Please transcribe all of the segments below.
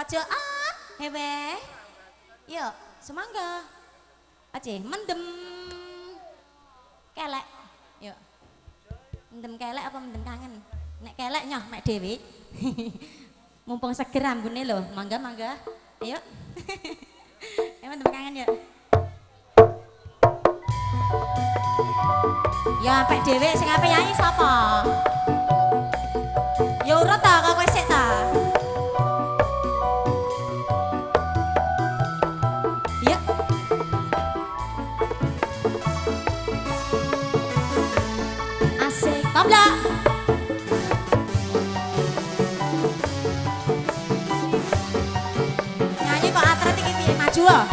pojok hewe. Yuk, semangga. Aja mendem kelek. Yuk. Mendem kelek apa mendem kangen? Nek kelek nyoh mek dhewe. Mumpung seger ambune lho, mangga mangga. Ayo. Mendem kangen yuk. Ya apik dhewe sing ape nyanyi sapa? Ya urut ta kok sik ta. Ya. Asik, Kamla. Nyanyi kok atret iki piye maju ah.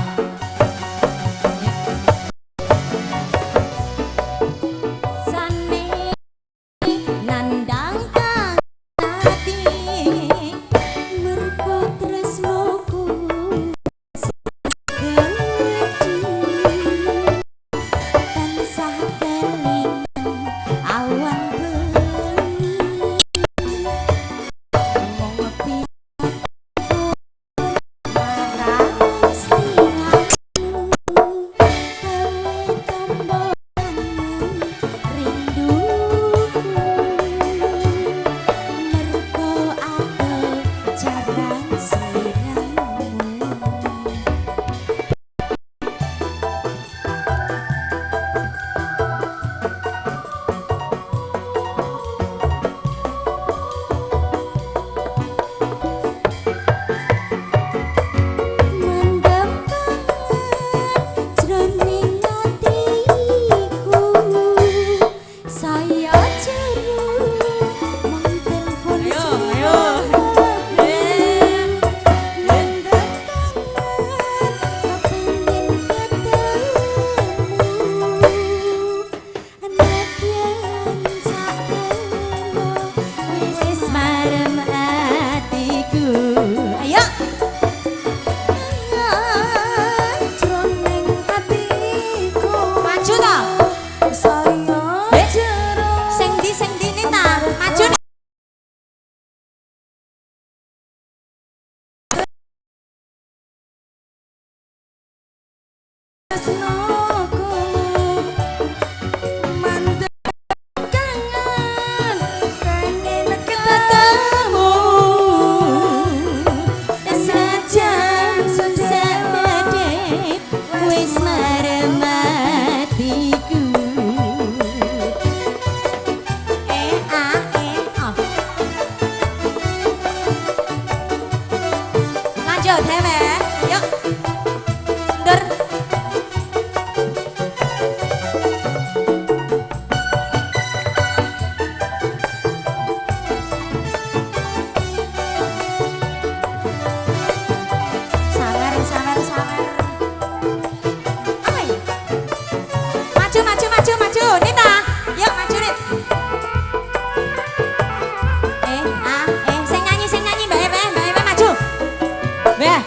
Sing nyanyi Mbak Ewe maju. Mbak.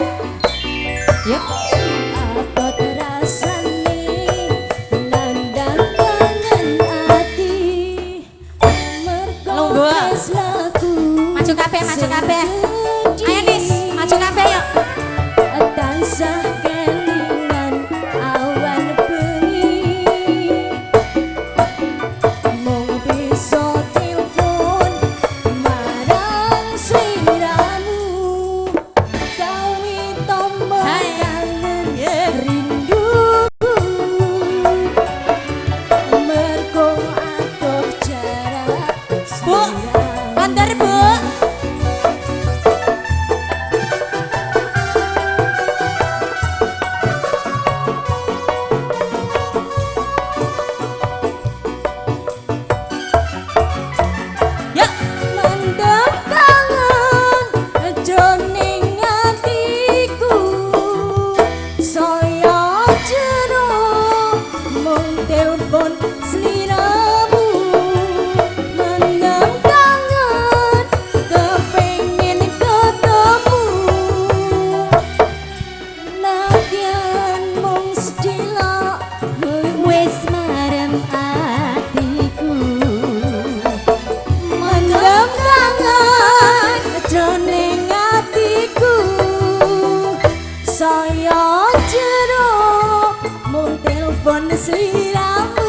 Siramu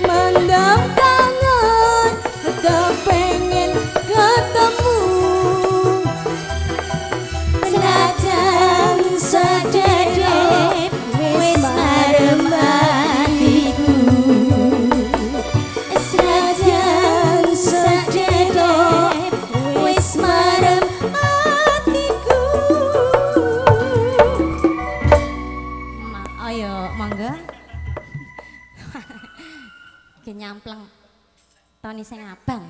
mendam kangen kepengen ketemu senajan sededep wis marem atiku senajan sededep wis marem atiku. Ayo monggo ki nyampleng Tony sing abang.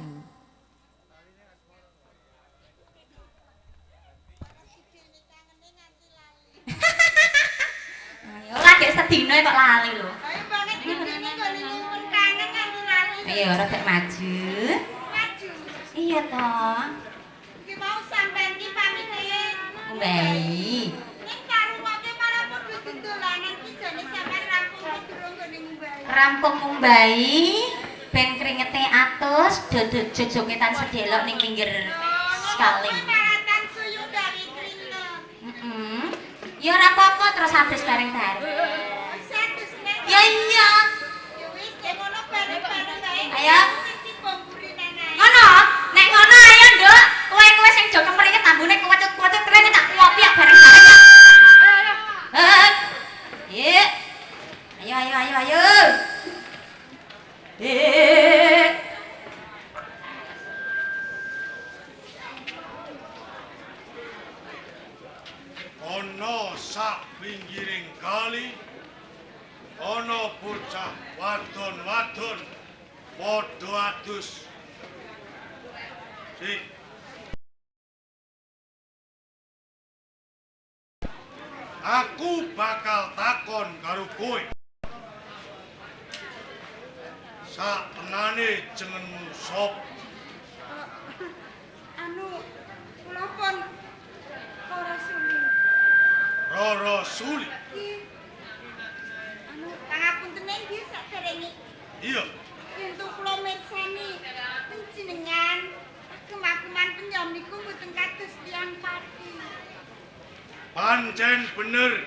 Ora gek sedina kok lali lho. Ayo banget ngene kok nyuwun kangen nganti lali. Ayo ora gek maju. Maju. Iya toh. Iki mau sampean ki pamite. Mbak. Ning karungoke malah padha dolanan ki jane sampean rampung durung ngene Mumbai. Rampung Mumbai ben kringete atus jojogetan sedelok ning pinggir sekali. Peralatan suyu dari Trina. Ya ora apa-apa terus habis bareng-bareng. Satus nek. Ya iya. Ya wis nek ngono bareng-bareng ae. Ayo. Dipompuri nenek. Ngono, nek ngono ayo, Nduk. Kowe sing jo kemrene tambune kuwet-kuwet kene tak kuopiak bareng-bareng. Ayo. Iya. Ayo. Ana sak pinggiring kali ana bocah wadon-wadon padha adus. Sik. Aku bakal takon karo kowe. Sak tenane jenengmu sop? Anu kula pun ora suli. Roro Suli. Anu pangapunten nggih saderenge. Iya. Untuk kula mirsani panjenengan agem-ageman penyam niku mboten kados tiyang pati. Pancen bener.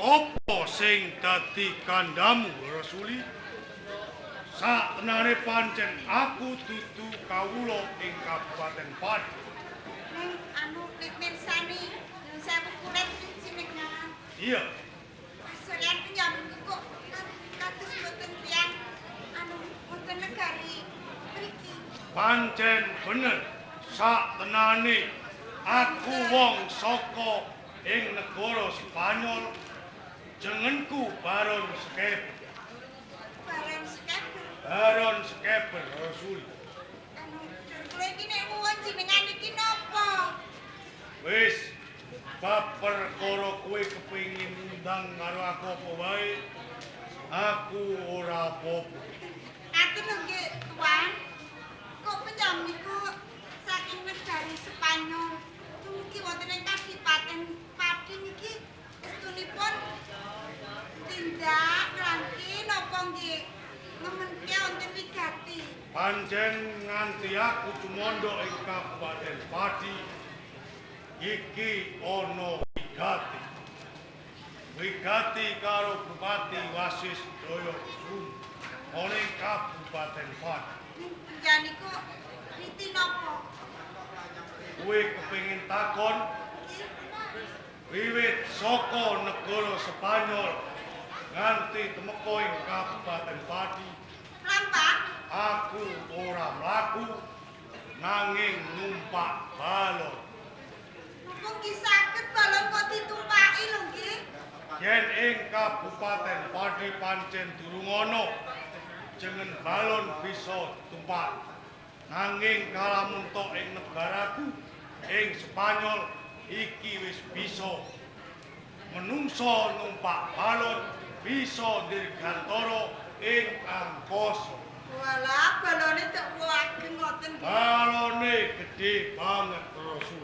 Apa sing dadi kandamu, Roro Suli? Saktenane pancen aku dudu kawula ing Kabupaten Pati. Neng anu nek mirsani nyuwun sewu kulit panjenengan. Iya. Pasuryan penyam niku kok kados mboten tiyang anu wonten negari mriki. Pancen bener. Saktenane aku wong saka ing negara Spanyol. Jenengku Baron Skeper. Baron Skeper, Rasul. Anu kula iki nek muwun jenengan iki napa? Wis bab perkara kowe kepengin undang karo aku apa wae. Aku ora apa-apa. Atur lho nggih, Tuan. Kok penyam niku saking negari Spanyol. Mugi wonten ing Kadipaten Pati niki estunipun tindak ngrangki napa nggih nemenke wonten wigati. Pancen nganti aku tumandha ing Kabupaten Pati iki ana wigati. Wigati karo Bupati Wasis Daya Sum ana ing Kabupaten Pati. Njaniku riti napa? Kowe kepengin takon wiwit saka negara Spanyol nganti temeka ing Kabupaten Pati. Lampah? Aku ora mlaku nanging numpak balon. Mugi saged balon kok ditumpaki lho nggih. Yen ing Kabupaten Pati pancen durung ana jeneng balon bisa tumpak. Nanging kalamun tok ing negaraku ing Spanyol iki wis bisa. Menungso numpak balon bisa dirgantara ing angkasa. Walah, balone tek ageng ngoten nggih. Balone gedhe banget, Rasul.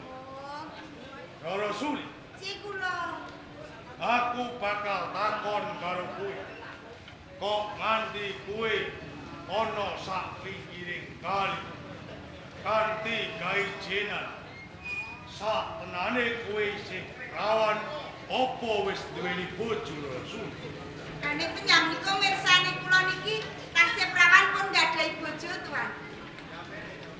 Oh, Rasul, si kula. aku bakal takon karo kowe. Kok nganti kowe ana sak pinggiring kali kanthi kaijenan. Sak tenane kowe sing rawan apa wis duweni bojo Rara Suli? Kane penyam niku mirsani kula niki tasih prawan pun nggadahi bojo tuan.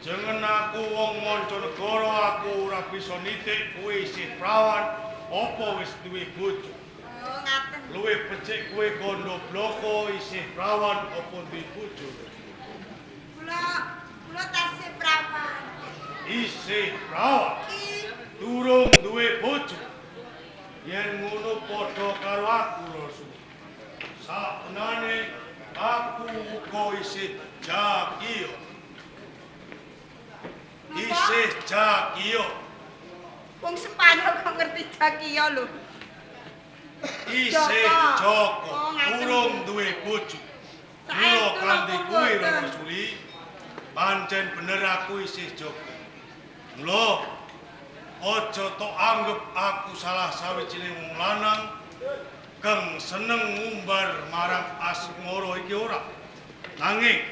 Jangan aku wong mancanegara aku ora bisa nitik kowe isih prawan apa wis duwe bojo. Oh ngaten. Luwih becik kowe gondo bloko isih prawan apa duwe bojo. Kula tasih prawan. Isih prawan. Iki Durung duwe bojo. Yen ngono padha karo aku Rasul. Satenane aku uga isih jakiya. Isih jakiya. wong Spanyol kok ngerti jakiya lho. Isih Joko. Oh, ngaten. Durung duwe bojo. Mula kanthi kuwi Rara Suli, pancen bener aku isih Joko. Mula aja tok anggep aku salah sawijining wong lanang kang seneng ngumbar marang asmara iki ora. Nanging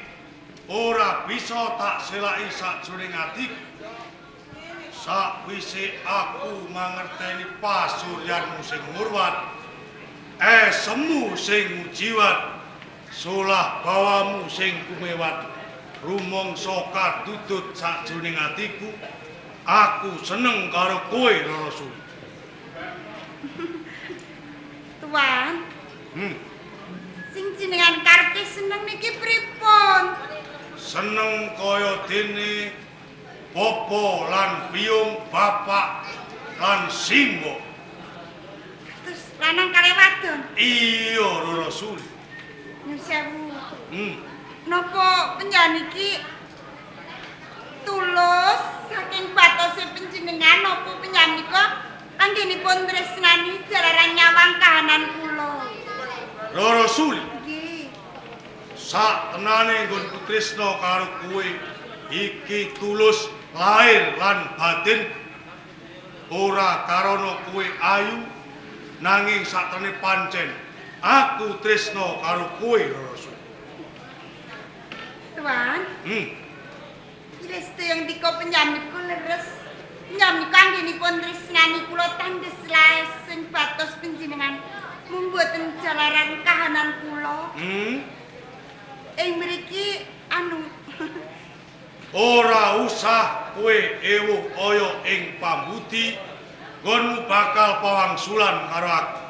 ora bisa tak selaki sakjroning atiku. Sakwise aku mangerteni pasuryanmu sing murwat, semu sing mujiwat, solah bawamu sing kumewat, rumangsa kadudut sakjroning atiku. Aku seneng karo kowe Rara Suli. Tuan, sing jenengan karepe seneng niki pripun? Seneng kaya dene Popo lan Biyung, bapak lan Simbo. Terus lanang kare wadon. Iya Rara Suli. Nyun sewu. Hmm. Napa penyaniki tulus saking batose panjenengan napa penyanika anggenipun tresnani jalaran nyawang kahanan kula. Rara Suli, Nggih. satenane nggonku tresna karo kowe iki tulus lahir lan batin. Ora karana kowe ayu, nanging satenane pancen aku tresna karo kowe Rara Suli. Tuan, Restu yang dika penyamiku leres. Penyamiku anggenipun tresnani kula tandhes lae sing batos panjenengan mboten jalaran kahanan kula. Ing mriki Ora usah kowe ewuh kaya ing pambudi, nggonmu bakal pawangsulan karo aku.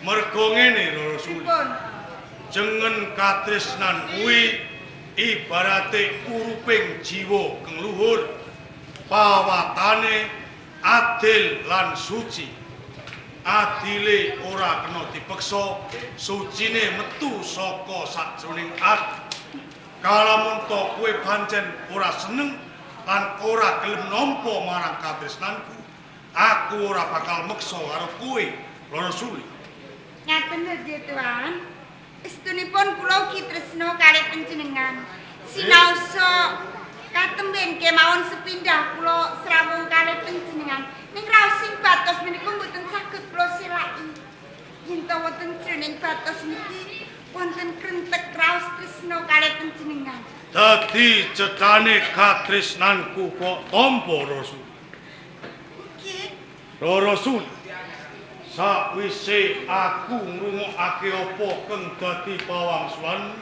Mergo ngene Rara Suli. pripun? Jengen katresnan kuwi ibarate uruping jiwa kang luhur, pawatane adil lan suci. Adile ora kena dipeksa, sucine metu saka sakjroning ati. Kalamun to kowe pancen ora seneng lan ora gelem nampa marang katresnanku, aku ora bakal meksa karo kowe, Rara Suli. Ngaten nggih, Tuan. Estunipun kula ugi tresna kalih panjenengan. Sinaosa katemben kemawon sepindah kula srawung kalih panjenengan. Ning raos sing batos menika mboten saged kula selaki. Yen ta wonten jroning batos niki wonten krentek raos tresna kalih panjenengan. Dadi cetane katresnanku kok tampa Rara Suli. Nggih. Rara Suli, sakwise aku ngrungokake apa kang dadi pawangsulan,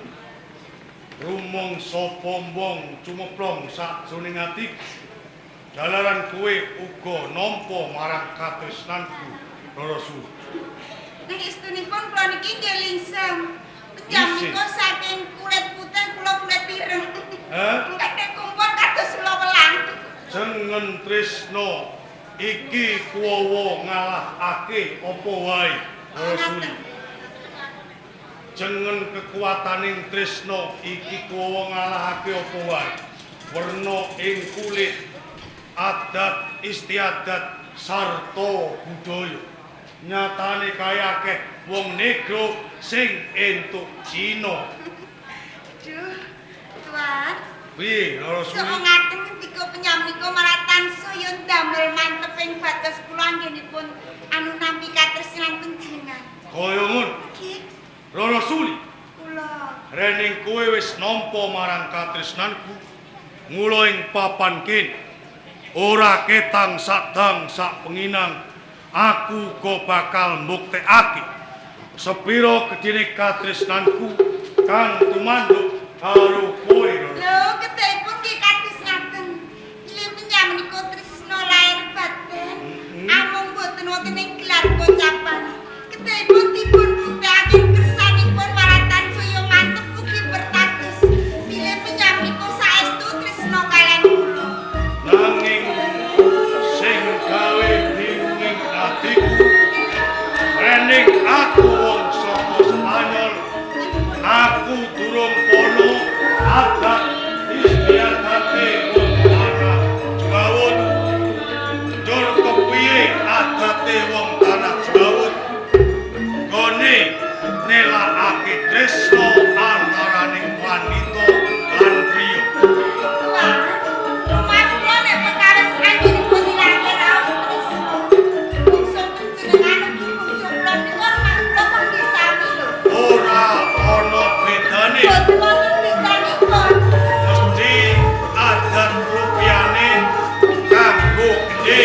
rumangsa pombong cumeplong sakjroning atiku. Jalaran kowe uga nampa marang katresnanku, Rara Suli. Ning estunipun kula niki nggih lingsem. Penjaminipun saking kulit putih kula kulit ireng. Kadhe kumpul kados ula welang. Jengen tresna iki kuwawa ngalahake apa wae, Rara Suli. Jengen kekuataning tresna iki kuwawa ngalahake apa wae. Werna ing kulit, adat istiadat sarta budaya. Nyatane kaya akeh wong negro sing entuk Cina. Duh, Tuan. Piye, Rara Suli? Sok ngaten ketika penyamika malah tansaya ndamel manteping batos kula anggenipun nampi katresnan panjenengan. Kaya ngono, Nggih, Rara Suli. kula. Rening kowe wis nampa marang katresnanku, mula ing papan kene ora ketang sadang sak penginang aku go bakal mbuktekake sepiro gedene katresnanku kang tumanduk karo kowe. Lho, ketipun ki kados ngaten. Pilih menika tresna lair batin. Amung boten wonten ing gelar pocapan. Ketipun dipun buktekake kersanipun maratan saya mantep ugi bertatus. Pilih menika saestu tresna kalian kula. Nanging sing gawe diuning atiku rening aku wong saka Spanyol, aku durung kono adat istiadatake wong tanah Jawut. Dur kepiye adate wong tanah Jawut gone nelakake tresna antaraning wanita lan priya. Wah, Mas kula nek perkara anjenipun ilangke raos tresna. Bungsu panjenengan ugi bungsu kula niku Mas kula kangge sami lho. Ora ana bedane. Boten wonten bedanipun. Mesti adat rupiane kanggo gedhe.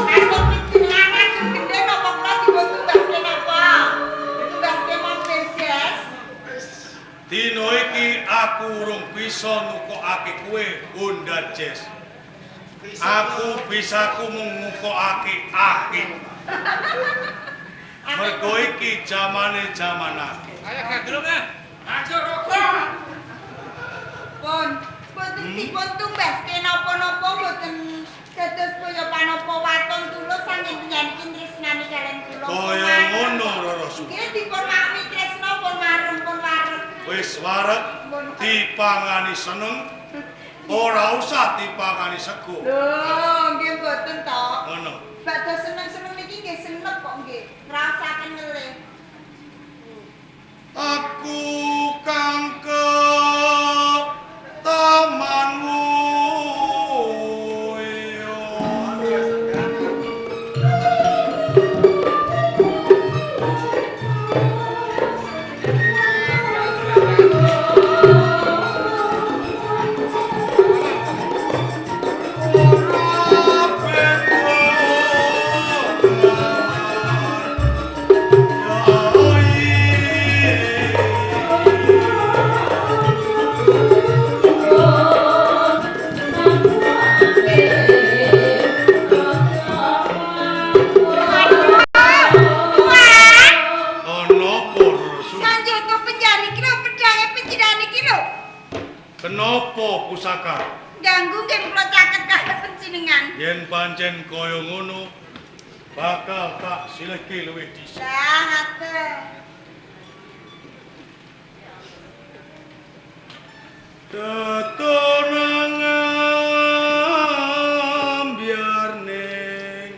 Aku panjenengan sing gedhe napa kula dipun tunggaske napa? Tunggaske mobil gas. Dino iki aku urung bisa nukokake kowe Honda Jazz. Aku bisaku mung nukokake akeh. Mergo iki jamane jaman akeh. Ayo gandrung ah. Aja rokok. Pun, boten dipun tunggaske napa-napa boten dados kaya panapa waton tulus saking penyanyi tresnani kalian kula. Kaya ngono Roro Suli. Nggih dipun mami tresna pun marem pun wareg. Wis wareg dipangani seneng, ora usah dipangani sego. Lho, nggih boten to. Ngono. Badhe seneng-seneng niki nggih senep kok nggih. Ngrasaken ngelih. Aku kang ke tamanmu Kenapa pusaka? Ganggu nggih kula caket kalih panjenengan. Yen pancen kaya ngono, bakal tak silihke luwih dhisik. Lah ngaten. Ketonangan biar ning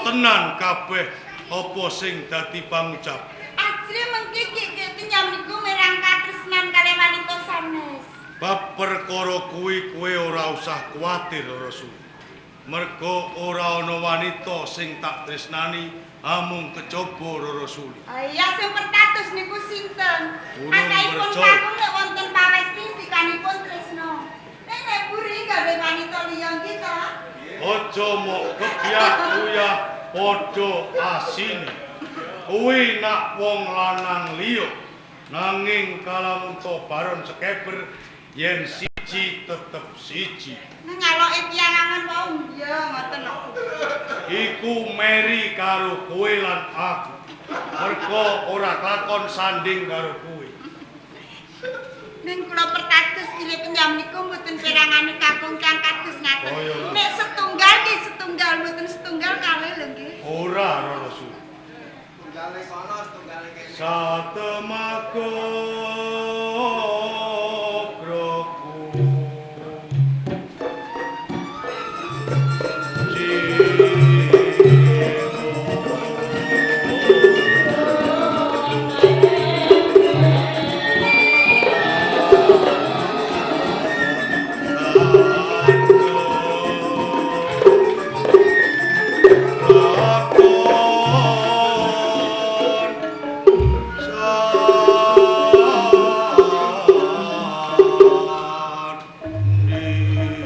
tenan kabeh apa sing dadi pangucap. Ajri mengki ki penyam niku merang katresnan kalih wanita sanes. Bab perkara kuwi kowe ora usah kuwatir Rasul. Mergo ora ana wanita sing tak tresnani amung kejaba Rasul. Iya sing pertatus niku sinten? Urung Akaipun percaya. kakung nek wonten pawesti tikanipun tresna. Nek buri gawe wanita liya nggih ta? Aja mok kebiak uyah padha asine. Kuwi nak wong lanang liya nanging kalamun to baron sekeber yen siji tetep siji. Nang ngaloke tiyang angon wau iya ngoten kok. Iku meri karo kowe lan aku. Mergo ora klakon sanding karo kowe. Ning kula pertatus pilih pinjam niku mboten perangane kakung kang kados ngaten. Oh, iya. Nek setunggal nggih setunggal mboten setunggal kalih lho nggih. Ora Roro Suli. Tunggale kono, tunggale kene. Satemaku kroku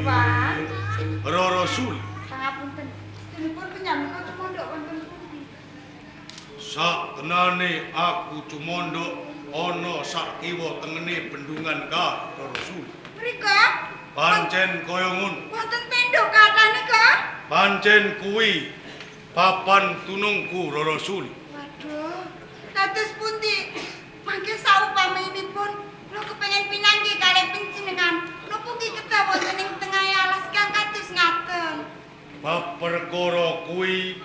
Wan, Roro Suli. pangapunten. Sedinipun pinjam niku cemondok wonten pundi? Saktenane aku cumondok ana sak kiwa tengene bendungan ka Roro Suli. Mriko Pancen kaya ngono. wonten tenda kathah nika. Pancen kuwi papan tunungku Roro Suli. Waduh, kados pundi? Mangke saupaminipun kula kepengin pinanggih kalih panjenengan. Napa nggih kedah wonten ing tengah alas kang kados ngaten? Bab perkara kuwi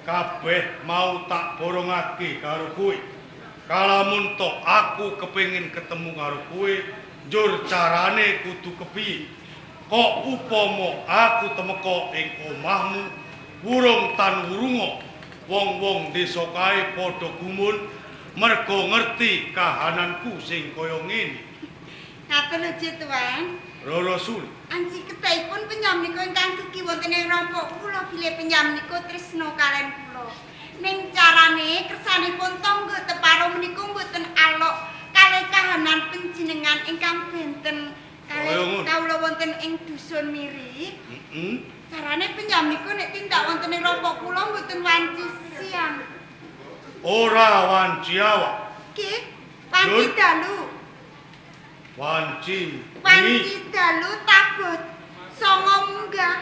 kabeh mau tak borongake karo kowe. Kalamun tok aku kepengin ketemu karo kowe, njur carane kudu kepiye? Kok upama aku temeka ing omahmu, wurung tan wurunga, wong-wong desa kae padha gumun merga ngerti kahananku sing kaya ngene. Ngaten aja tuan. Roro Suli. Anji ketahipun penyamnika ingkang dugi wonten ing rompok kula bilih penyamnika tresna kalian kula. Ning carane kersanipun tangga teparo menika mboten alok kalih kahanan panjenengan ingkang benten kalih kawula wonten ing dusun Miri. Carane penyamnika nek tindak wonten ing rompok kula mboten wanci siang. Ora wanci awak. Nggih, wanci dalu. Wanci Wanci dalu tabut songo munggah.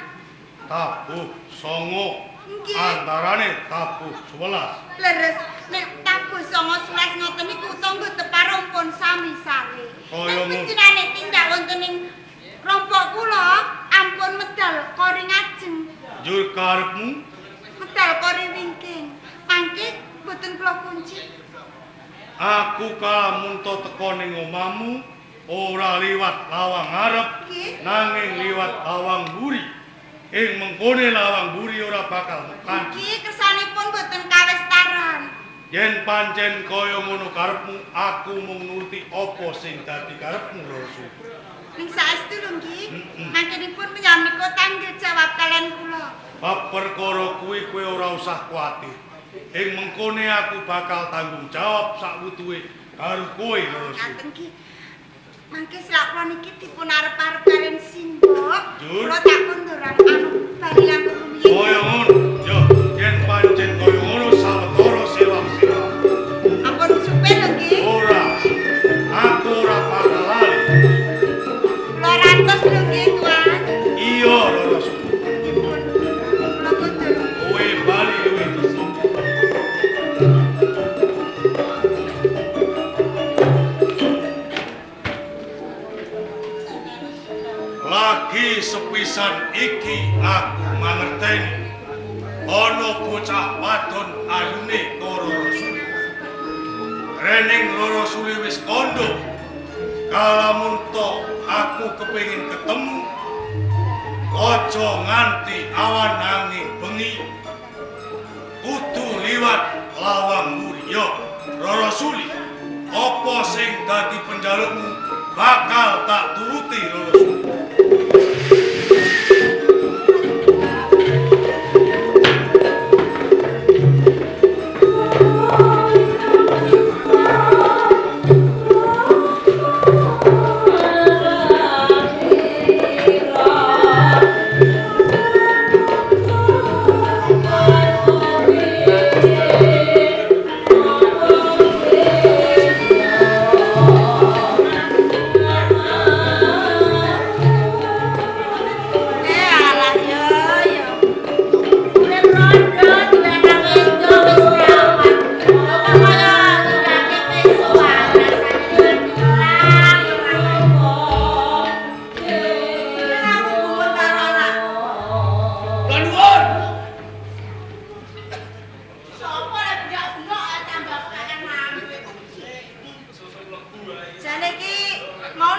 tabuh songo Nggih. antarane tabuh 11. Leres nek tabuh songo 11 ngoten niku tangga teparo pun sami sare. Kaya Nek panjenengane tindak wonten ing rompok kula ampun medal kori ngajeng. Jur karepmu Medal kori wingking. Mangke boten kula kunci. aku kalamun to teko ning omahmu ora liwat lawang ngarep Nggih. nanging liwat lawang mburi. Ing mengkone lawang mburi ora bakal mekan. Nggih kersanipun boten kawestaran. Yen pancen kaya ngono karepmu, aku mung nuruti apa sing dadi karepmu Roro Suli. Ning saestu lho nggih. Mangkenipun menyamika tanggel jawab kalian kula. Bab perkara kuwi kowe ora usah kuwatir. Ing mengkone aku bakal tanggung jawab sakwutuhe karo kowe Roro Suli. Ngaten nggih. Mangke selak kula niki dipun arep-arep kalian simbok. Jur. Kula tak kondoran anu bali langkung rumiyin. Kaya ngono. Yo, yen pancen kaya ngono sawetara sewa-sewa. Ampun supe lho nggih. Ora. Aku ora bakal lali. Kula rantos lho nggih, Tuan. Iya Roro Suli. Dipun kula kondur. Kowe bali luwih dhisik. Lagi sepisan iki aku mangerteni ana bocah wadon ayune karo Roro Suli. Rening Roro Suli wis kandha. Kalamun to aku kepengin ketemu, aja nganti awan angin bengi. Kudu liwat lawang mburi. Yo, Roro Suli, apa sing dadi penjalukmu bakal tak turuti Roro Suli.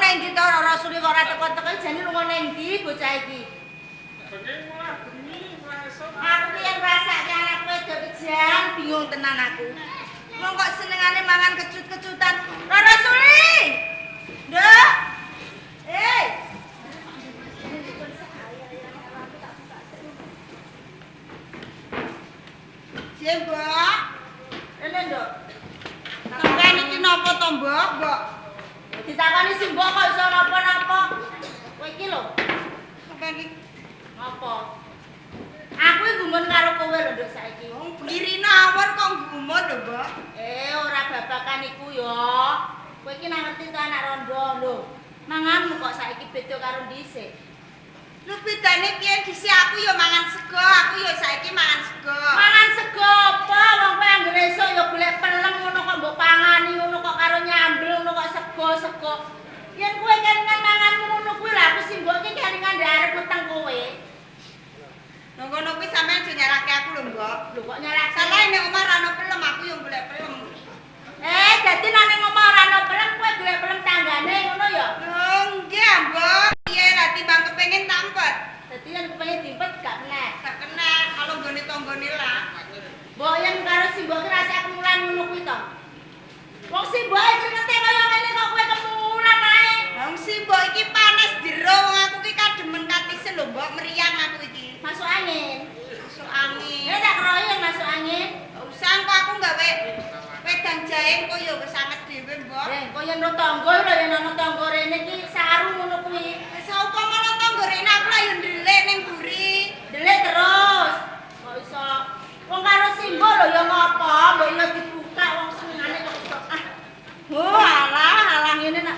ning ndi to Rasul kok ora teko-teko jane lunga ning ndi bocah iki. Bengi mulai bengi mulai esuk. Aku ki yen rasake anak wedok kejan bingung tenan aku. Wong kok senengane mangan kecut-kecutan. Rasuli. Nduk. Mbok. Rene, Nduk. Sampeyan iki napa to, Mbok? Mbok. Ditakoni si Mbok kok iso napa-napa. Kowe iki lho. Sampeyan iki apa? Aku iki gumun karo kowe lho, Nduk, saiki. Wong blirine awon kok gumun lho, Mbok. Ora babakan iku ya. Kowe iki nang ngerti to anak rondo lho. Manganmu kok saiki beda karo dhisik. Lho bedane piye dhisik aku ya mangan sego, aku ya saiki mangan sego. Mangan sego apa? Wong kowe anggere esuk ya golek pelem ngono kok mbok pangani ngono kok karo nyambel ngono kok sego-sego. Yen kowe kelingan manganmu ngono kuwi lha aku sing mbok iki kelingan ndarep weteng kowe. Lho ngono kuwi sampean aja nyalahke aku lho, Mbok. Lho kok nyalahke? Salah nek omah ora ono pelem aku ya golek pelem. Dadi nek ning omah ora ono pelem kowe golek pelem tanggane ngono ya? Lho nggih, Mbok. Piye lah timbang kepengin tampet. Dadi yen kepengin dimpet gak kena. Gak kena kalau nggone tanggane lah. Mbok yen karo si Mbok ki rasane kemulan ngono kuwi to. Wong si Mbok iki ngete kaya ngene kok kowe kemulan ae. Wong si Mbok iki panas jero wong aku ki kademen katisen lho, Mbok, meriang aku iki. Masuk angin. Masuk angin. Ya tak kroyen masuk angin. Usah kok aku gawe wedang jahe kok ya wis sanget dhewe, Mbok. Kok yen no tangga lho yen ana tangga rene iki saru ngono kuwi. Wis upama ana tangga rene aku lah yo ndelik ning buri. Ndelik terus. Kok iso wong karo simbol lho ya ngopo, mbok yo dibuka wong senengane kok iso. Oh, alah ngene nak.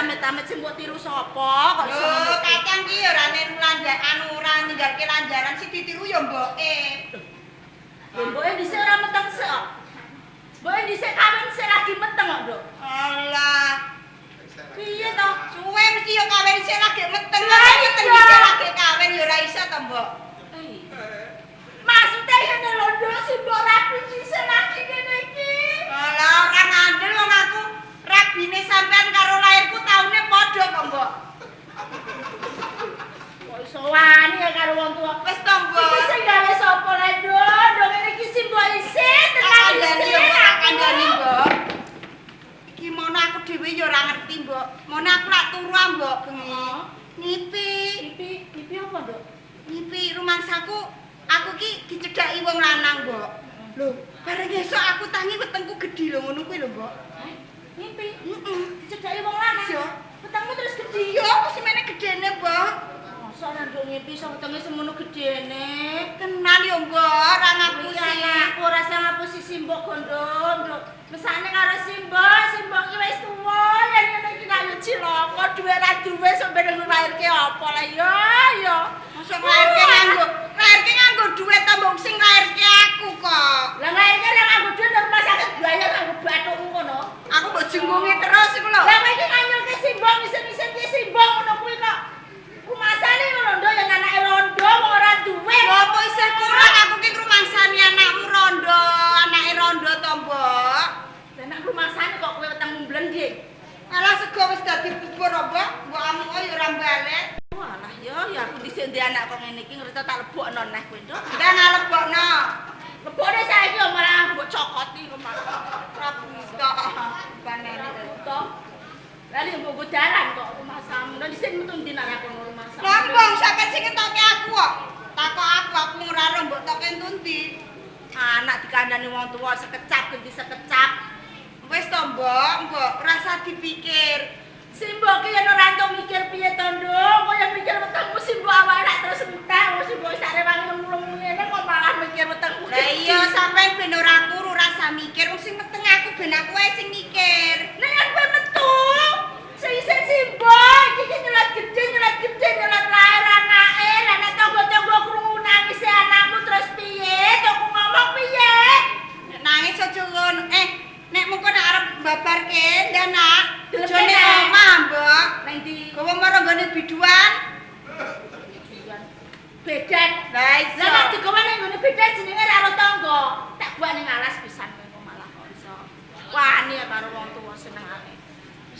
Amit-amit sing mbok tiru sapa kok iso ngono. Kacang ki ya ora ora ninggalke lanjaran sing ditiru ya mboke. Lho mboke dhisik ora meteng sik kok. Mboke dhisik kawin sik lagi meteng kok, Nduk. Alah. Piye to? Suwe mesti ya kawin sik lagi meteng. Meteng dhisik lagi kawin ya ora iso to, Mbok. Maksudnya ngene lho, Nduk, sing mbok rapi dhisik lagi kene iki. Alah, ora ngandel wong aku. Rabine sampean karo lairku taune padha kok, Mbok. Kok iso wani ya karo wong tuwa. Wis to, Mbok. Iki sing gawe sapa lae, Nduk? Nduk ngene iki sing mbok isih tenan kandhani, Mbok. Iki mono aku dhewe ya ora ngerti, Mbok. Mono aku lak turu, Mbok, bengi. Ngipi. Ngipi apa, Nduk? Ngipi rumangsaku. Aku ki dicedhaki wong lanang, Mbok. Lho, bareng esuk aku tangi wetengku gedhi lho ngono kuwi lho, Mbok. Mimpi? Dicedhaki wong lanang. Iya. Wetengmu terus ngipi iso wetenge semono gedene. Kenal yo, Mbok, ra ngapusi. Aku rasa ngapusi simbok gondo, Nduk. Mesane karo simbok ki wis tuwa, yen ngene iki kaya cilaka, duwe ra duwe sok ben nglairke apa lah ya. Mosok lairke nganggo duit ta mbok sing lairke aku kok. Lah nglairke ra nganggo duit nang rumah sakit bayar nganggo bathukmu ngono. Aku mbok jenggonge terus iku lho. Lah kowe iki nganyulke simbok isen-isen ki simbok ngono kuwi kok. Rumasane Rondo yang anake Rondo kok ora duwe. Apa isih kurang aku ki rumangsani anakmu Rondo, anake Rondo to, Mbok. Lah nek rumasane kok kowe weteng mblendhe. Alah sego wis dadi bubur, Mbok. Mbok amuke yo ora balik. Walah ya aku dhisik ndek anak kok ngene iki ngerti tak lebokno neh kowe, Nduk. Ndak ngalebokno. Lebokne saiki yo malah mbok cokoti kok malah. Prabu Ista. Banene To. Lah iki mbok dalan kok rumah samu. Lah dhisik metu ndi nek aku rumah samu. Lombong sampe sing ngetoke aku kok. Takok aku ora ro mbok toke endi. Anak dikandani wong tuwa sekecap ganti sekecap. Wis to, Mbok, rasa dipikir. Simbok ki yen ora entuk mikir piye to, Nduk? Kok yen mikir wetengmu simbok awake rak terus entek, wong simbok sak rewangi ngemlung ngene kok malah mikir wetengmu. Lah iya sampean ben ora kuru rasa mikir, wong sing meteng aku ben aku wae sing mikir. Nek yen kowe metu, sing isin simbok iki nyelat gede nyelat lair anake, lah nek tangga-tangga krungu nangis anakmu terus piye? Tok ngomong piye? Nek nangis aja ngono. Nek mengko nek arep babarke ndanak, Delep jane kene. omah, Mbok. Nang ndi? Gowo marang gone biduan. Bedet. Lah iso. Lah nek digawe ning ngene bedet jenenge ra karo tangga. Tak buat ning alas pisan kowe malah kok iso. Wani ya karo wong tuwa senengane.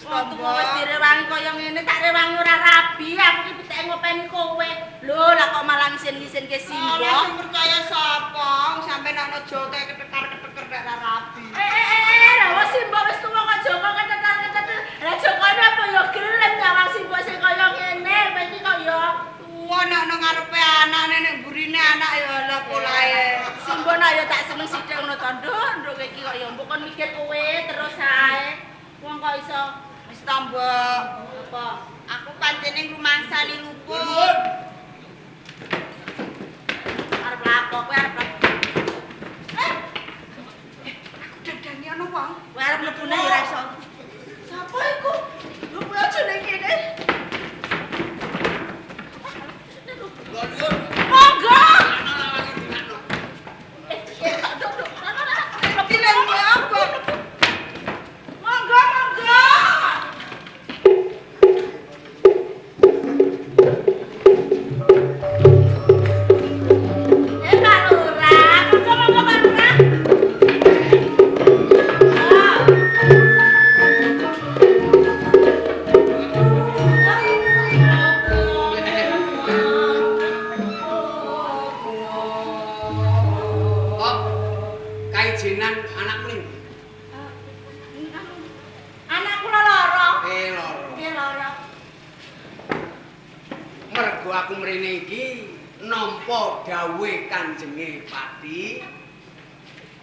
Wong tuwa wis direwangi kaya ngene tak rewangi ora rabi, aku iki pitek ngopeni kowe. Lho lah kok malah ngisin-ngisin ke Lah simbok. sing percaya sapa? Wong sampean ana jote ketekar-keteker nek ra rabi. Lah wong simbok wis tuwa kok Joko ketetar-ketetar. Lah Jokone apa ya gelem nyawang simbok sing kaya ngene, kowe iki kok ya Wah nek nang ngarepe anake nek burine anak ya lha polae. simbok nak ya tak seneng sithik ngono to, Nduk kowe iki kok ya mbok kon mikir kowe terus ae. Wong kok iso Wis to, Mbok. apa? Aku pancene ngrumangsani luput. Arep lapo kowe arep lapo. Aku dadani ana wong. Kowe arep mlebune ya ora iso. Sapa iku? Lho kowe aja ning kene. Monggo. Dilem apa? Monggo, monggo. Pak Lurah, monggo Pak Lurah. Kok kaijenan anak mling? Anak kula lara. Loro. Nggih lara. Mergo aku mrene iki nampa dawuhe Kanjenge Pati,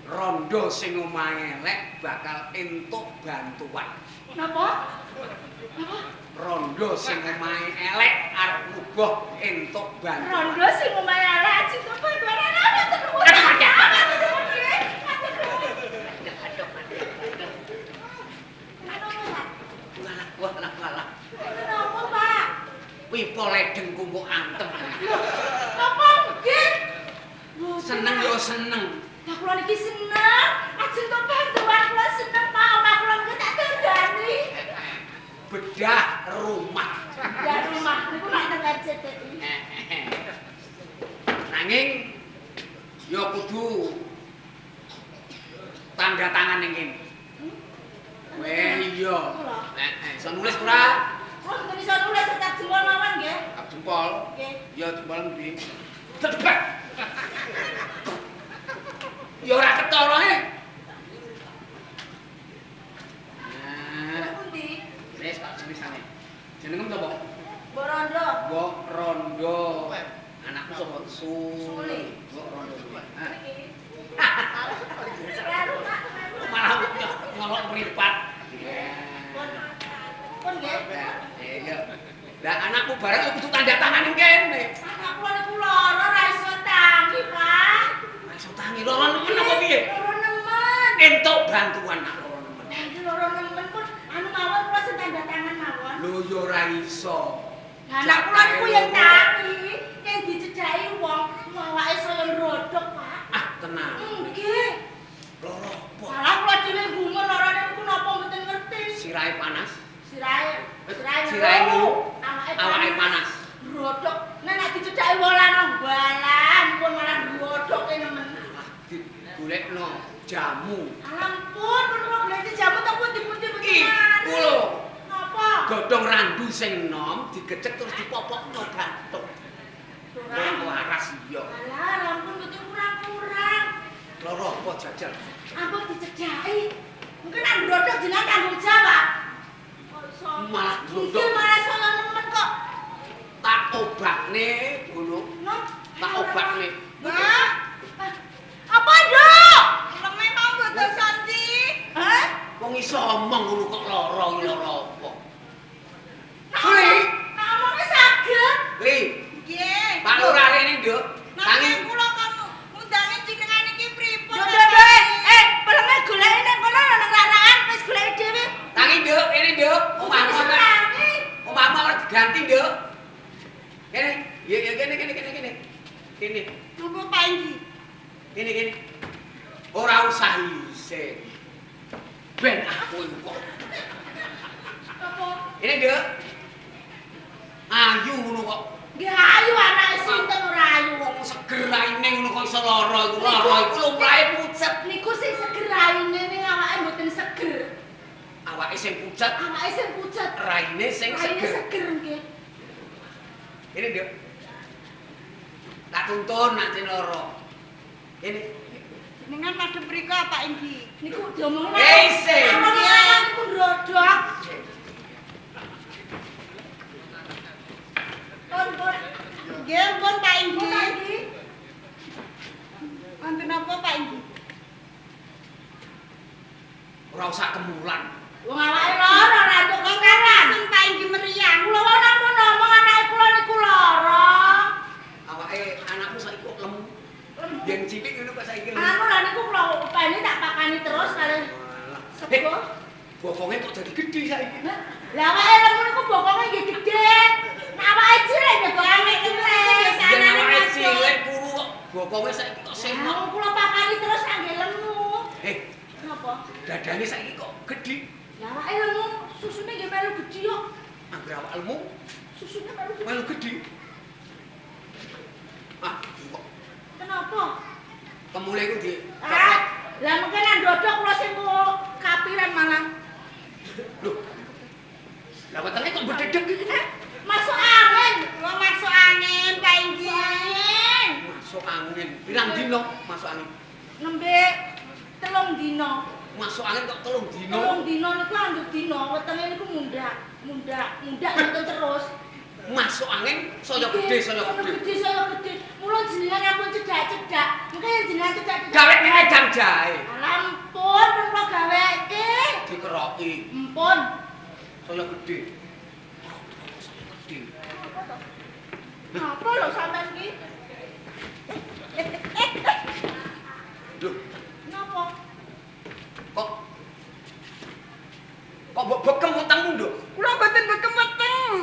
Rondo sing omahe elek bakal entuk bantuan. Napa? Rondo sing omahe elek arep mubuh entuk bantuan. Rondo sing omahe elek aji kok barane ana terus. Walah. Napa, Pak? Pipo ledeng kumpuk antem. Napa nggih? Seneng yo seneng. Lah kula niki seneng. Ajeng to bantuan kula seneng, Pak. Omah kula niki tak dandani. Bedah rumah. Ya rumah niku nak teng RCTI. Nanging yo kudu tanda tangan ning kene. Iya. Iso nulis ora? Kula mboten iso nulis tetap jempol mawon nggih. Ab jempol. Nggih. Ya jempol ndi? Tebak. Ya ora ketara e. Nah, Pundi? wis tak tulisane. Jenengmu sapa? Mbok Rondo. Mbok Rondo. Anakku sapa? Suli. Mbok Rondo. Seru, Pak. Malah ngolok mripat. Pun nggih. Iya. Lah anakku bareng kudu tanda tangan ning kene. lara ora iso tangi, Pak. Iso tangi loro nemen apa piye? Lara nemen. Entuk bantuan nak loro nemen. Iki lara nemen pun anu mawon kula sing tanda tangan mawon. Lho yo ora iso. Lah anak kula niku yang tangi, yang dicedhaki wong awake saya rodok, Pak. Ah, tenang. Nggih. Loro apa? Malah kula dhewe gumun lara niku napa mboten ngerti. Sirahe panas. Sirahe ngeluh, awake awake panas. rodok. Nek dicedhaki wong lanang balan pun malah rodok nemen. Digolekno jamu. Ampun, pun kula golek jamu tak pundi-pundi Iki begitu. kulo Napa? godhong randu sing enom digecek terus dipopokno bathuk. Ora waras iya. Alah, ampun mboten kurang-kurang. Loro apa jajal? Ampun dicedhaki. Mungkin nang rodok jenengan tanggung jawab. Kok iso? Malah rodok. Iki malah salah nemen kok. Tak obatne, Bulu. Noh, Tak obatne. Mbak. Apa, Dok? Lemeh mau mboten Santi. Hah? Wong iso omong ngono kok lara iki lara apa? Suli. Nak omongnya saged. Li, Nggih. Pak Lurah rene, Nduk. Tangi Tangi kula kamu undange jenengan iki pripun? Dok, peleme goleki nek kono nang rarakan wis goleki dhewe. tangi, Nduk, rene, Nduk. Omahmu Tangi. omahmu ora diganti, Nduk. Kene, ya kene. Kene. Napa Pak Inggi? Kene. Ora usah isin. Ben aku iku kok. Apa? Ini, Nduk. Ayu ngono kok. Nggih ayu anake sinten ora ayu. Wong seger raine ngono kok iso lara iku. Lara iku lumrahe pucet. Niku sing seger raine ning awake mboten seger. Awake sing pucet, Awake sing pucet. raine sing Raine seger. seger nggih. Ini, Nduk. Tak tuntun nak sing lara. Ini. Jenengan madhep mriku Pak Inggi. Niku diomongin. Isin. Niku ndrodok. Pun. Nggih, pun Pak Inggi. Wonten apa Pak Inggi? Ora usah kemulan. Wong awake lara ora entuk kekaran. Sing Pak Inggi meriang. Kula wae nampun ngomong anake kula niku lara. Awake anakmu saiki kok lemu. Yen cilik ngono kok saiki lemu. Anakku lha niku kula upeni tak pakani terus kali sego. Bokonge kok dadi gedhe saiki. Lah awake lemu niku bokonge nggih gedhe. Nek awake cilik nggih bokonge cilik. Yen awake cilik kuru kok bokonge saiki kok semok. Lah kula pakani terus nggih lemu. Napa? Dadane saiki kok gedhe. Lah awake lemu susune nggih melu gedhe kok. Anggere awak lemu Susune melu gedhe. melu gedhe. Ah, kok Kenapa? kemule iku di Ah, lah mungkin nang dodok kula sing kapiran malah. Lho. Lah wetenge kok bededeg iki? Masuk angin. Kula masuk angin, Pak Inggi. Masuk angin. Pirang dino masuk angin? Nembe 3 dina. Masuk angin kok 3 dino. 3 dina niku anggere dina, wetenge niku mundak ngoten terus. Masuk angin saya gedhe, saya gedhe. Saya gedhe. Mula jenengan ampun cedak-cedak. Mungkin jenengan cedak-cedak. Gawe ning edang jahe. Ampun, pun kula gaweke. Dikeroki. Ampun. Saya gedhe. Saya gedhe. Apa lho sampean iki? Lho, Napa? kok mbok bekem utangmu, Nduk? Kula mboten bekem-bekem.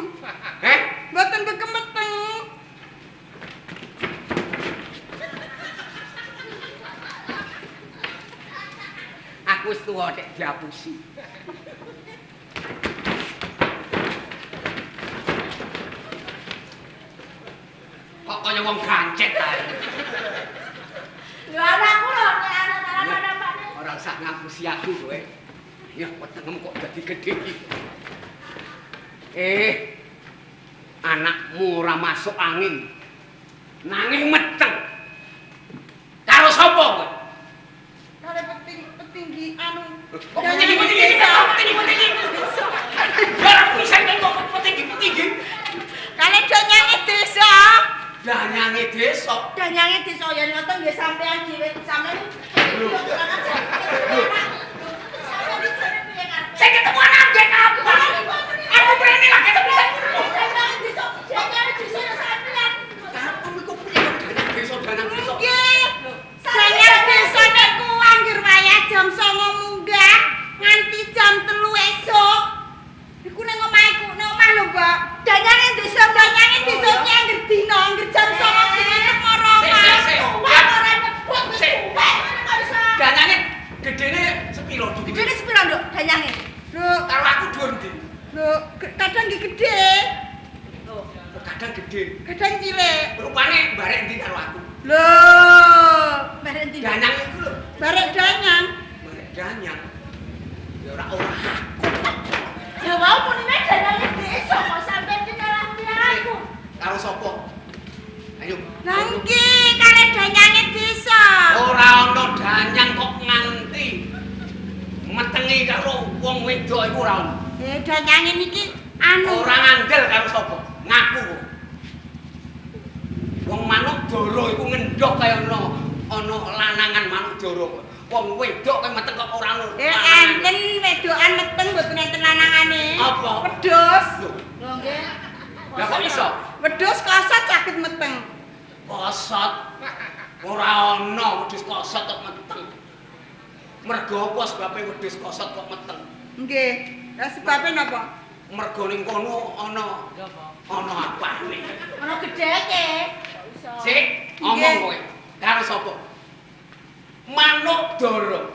Heh? Mboten bekem-bekem. Aku wis tuwa nek diapusi. Kok kaya wong gancet ae. Lho anakku lho, anak-anak. Ora usah ngapusi aku kowe. Ya wetengem kok dadi gedhe iki. Anakmu ora masuk angin. Nanging meteng. Karo sapa kowe? Kare petinggi anu. Kok petinggi-petinggi? Barang pisan kok petinggi-petinggi. Kalian donyange desa. Danyange desa. Donyange desa ya ngoten nggih sampean dhewe sampean. Saya ketemu anak gek apa? Aku berani lagi ketemu saya. Donyange desa ya sampean. Kamu iku gede. Kadang gede. Kadang cilik. Rupane barek ndi karo aku. Loh, barek ndi? Danyang iku lho. Barek danyang. Barek danyang. Ya ora. Ya mau munine danane desa kok sampeyan kenalan aku. Karo sapa? Ayo. Nangki kare danyange desa. Ora ana danyang kok nganti metengi karo wong wedok iku ora ono. Danyange niki anu. Ora ngandel karo sapa? Ngaku kok. Wong manuk dara iku ngendhok kaya ana lanangan manuk dara kok. Wong wedok kaya meteng kok ora ono. Enten wedokan meteng mboten enten lanangane. Apa? Wedhus. Lho nggih. Lah kok iso? Wedhus kosot saged meteng. Kosot. Ora ana wedhus kosot kok meteng. Mergo apa sebabe wedhus kosot kok meteng? Nggih. Lah sebabe napa? Mergo ning kono ana apane? Ana gedheke. Sik, ngomong kowe. Karo sapa? Manuk dara.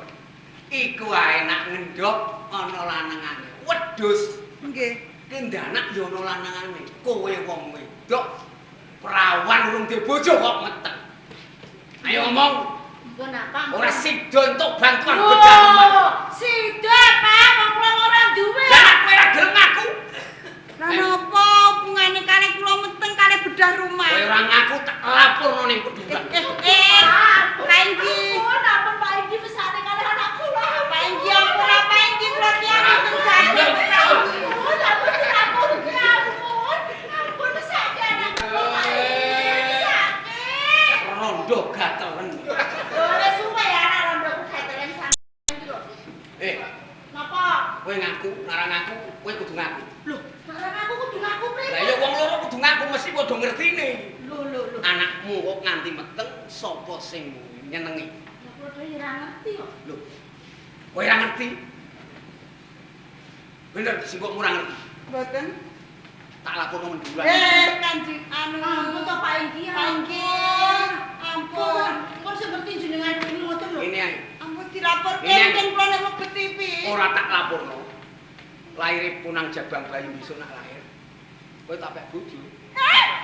Iku ae nak ngendhok ana lanangane. Wedhus Nggih. kendanak ya ana lanangane. Kowe wong wedok perawan urung duwe bojo kok meteng. Ayo ngomong. Nggon apa? Ora sida entuk bantuan bedah omah. Sida, Pak, wong kula ora duwe. Lah kowe ora gelem ngaku. Lah napa hubungane kali kula meteng kali bedah rumah? Kowe ora ngaku tak laporno ning kedudukan. Pak Inggi. Ampun Pak Inggi mesane kali anak kula. Pak Inggi ampun Pak Inggi kula pian mboten saged. Ampun mesake anak kula. Sakit. Rondo gatelen. Wis suwe ya anak rondoku gatelen sakit iki lho. Napa? Kowe ngaku, ngarang ngaku, kowe kudu ngaku. Lho, karena aku kudu ngaku priwe? Lah ya wong loro kudu ngaku mesti padha ngertine. Lho. Anakmu kok nganti meteng sapa sing nyenengi? Lah kula dhewe ora ngerti kok. Lho. Kowe ora ngerti? Bener sing kok ora ngerti. Mboten. Tak laporno mendulan. Kanjeng anu. Ampun to Pak Inggi. Pak Inggi. Ampun. Kok seperti jenengan iki ngoten lho. Ini ae. Ampun dilaporke Ini. yen kula nek webet TV. Ora tak laporno. Laire punang jabang bayi besok nak lahir. Kowe tak pek bojo.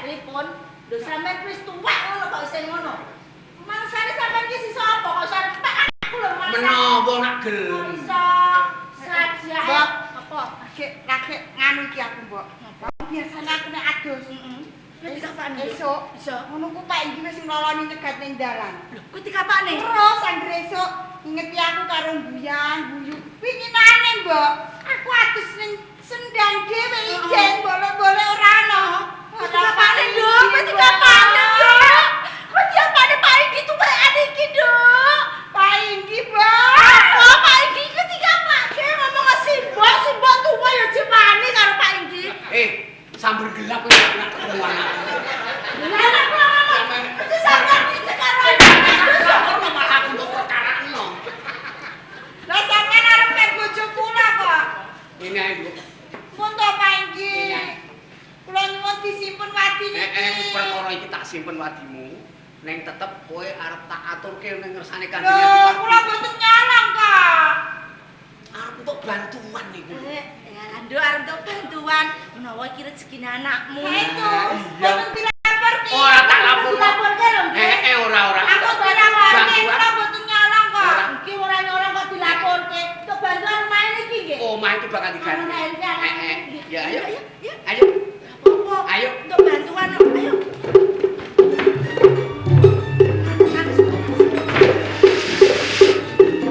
Pripun? Lho sampean wis tuwek ngono kok isih ngono. Mangsane sampean iki sisa apa kok sampe aku lho mangsane. Menawa nak gelem. Iso saja. Mbok. Apa? Lagi nganu iki aku, Mbok. Biasane aku nek adus. Wis kapane? Esuk. Iso. Ngono ku Pak Inggi wis ngeloloni cegat ning dalan. Lho, kuwi dikapane? Terus anggere esuk ngingeti aku karo mbuyang, guyu. Pinginane, Mbok. Aku adus ning sendang dhewe ijen boleh-boleh ora ana. Kuwi dikapane, Nduk? Kuwi dikapane, Nduk? Kuwi diapane Pak Inggi tuwekane iki, Nduk? Pak Inggi, Mbok. Apa Pak Inggi iki dikapake ngomong simbok tuwa ya jepane karo Pak Inggi. Sambil gelap kowe nak ketemuan aku. Lah nek kula ngomong itu sampean iki karo Sampun malah aku untuk perkara eno. Lah sampean arep mek bojo kula kok. Ini ae, Bu. Mun to Pak Inggi. Kula nyuwun disimpen wadi niki. Perkara iki tak simpen wadimu. Neng tetep kowe arep tak aturke ning ngersane Kanjeng Lho, Adipati. kula mboten nyolong kok. Arep untuk bantuan niku. Ya, Nduk arep entuk bantuan menawa iki rezekine anakmu. Ha itu, Iya. mboten dilaporke. Ora tak laporno. Dilaporke lho, Nggih. Ora. Aku dilaporke, Bantuan. kula mboten nyolong kok. Ora. Iki ora nyolong kok dilaporke. Untuk bantuan main iki nggih. Omah iki bakal diganti. Anu nek Ya ayo. Ayo. Ayo. Apa-apa. Ayo. Untuk bantuan ayo.